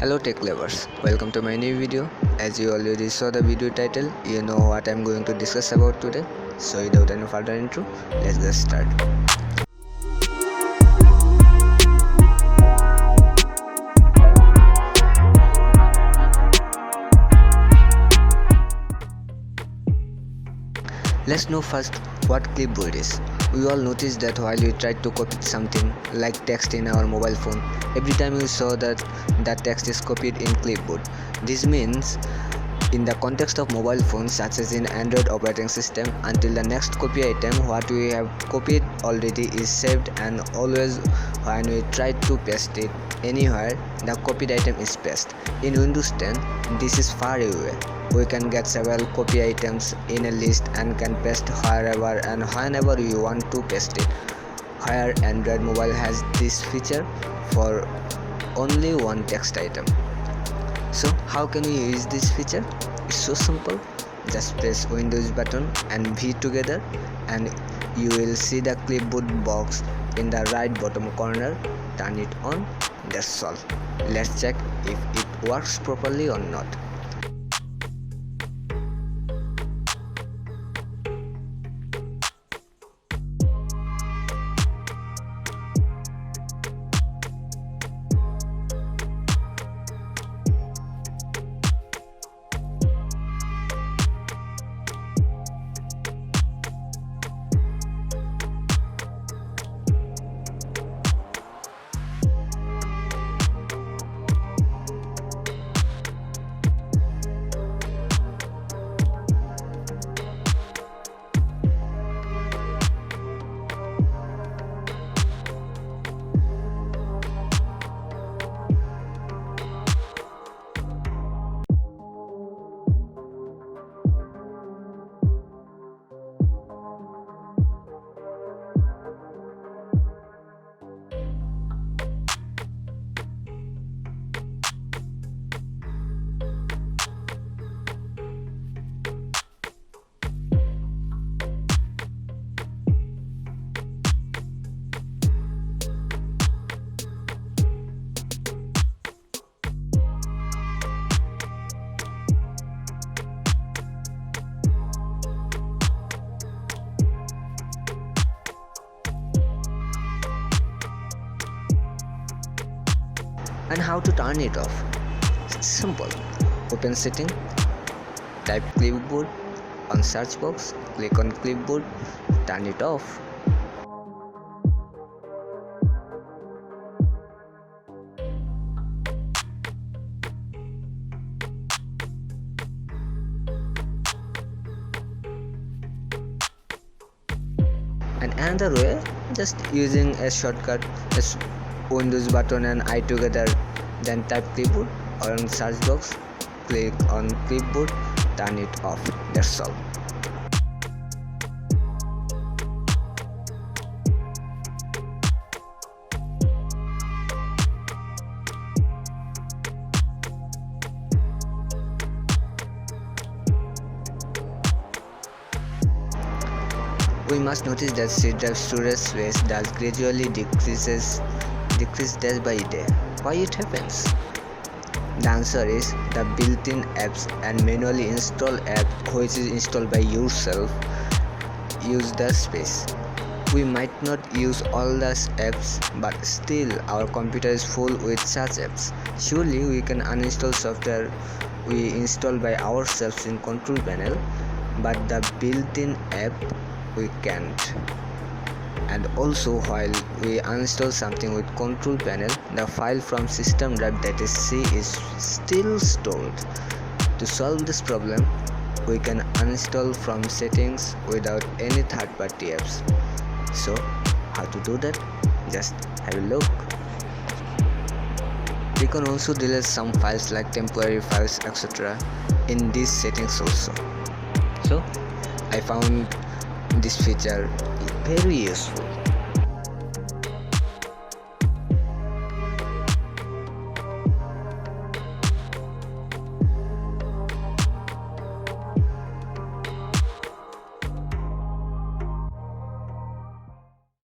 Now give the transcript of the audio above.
Hello tech lovers, welcome to my new video. As you already saw the video title, you know what I'm going to discuss about today. So without any further intro, let's get started. Let's know first what clipboard is. We all noticed that while we tried to copy something like text in our mobile phone, every time we saw that text is copied in clipboard. This means in the context of mobile phones such as in Android operating system, until the next copy item what we have copied already is saved, and always when we try to paste it anywhere, the copied item is pasted. In Windows 10, this is far away. We can get several copy items in a list and can paste wherever and whenever we want to paste it. Where Android mobile has this feature for only one text item. So how can we use this feature? It's so simple. Just press Windows button and V together and you will see the clipboard box in the right bottom corner. Turn it on. That's all. Let's check if it works properly or not. And how to turn it off? It's simple. Open setting, type clipboard on search box, click on clipboard, turn it off. And another way, just using a shortcut as Windows button and I together, then type clipboard or on search box, click on clipboard, turn it off. That's all. We must notice that C drive storage space does gradually decrease day by day. Why it happens? The answer is the built-in apps and manually installed app which is installed by yourself use the space. We might not use all those apps, but still our computer is full with such apps. Surely we can uninstall software we install by ourselves in control panel, but the built-in app we can't. And also, while we uninstall something with control panel, the file from system drive, that is C, is still stored. To solve this problem, we can uninstall from settings without any third-party apps. So how to do that? Just have a look. We can also delete some files like temporary files, etc. in these settings also. So I found this feature very useful.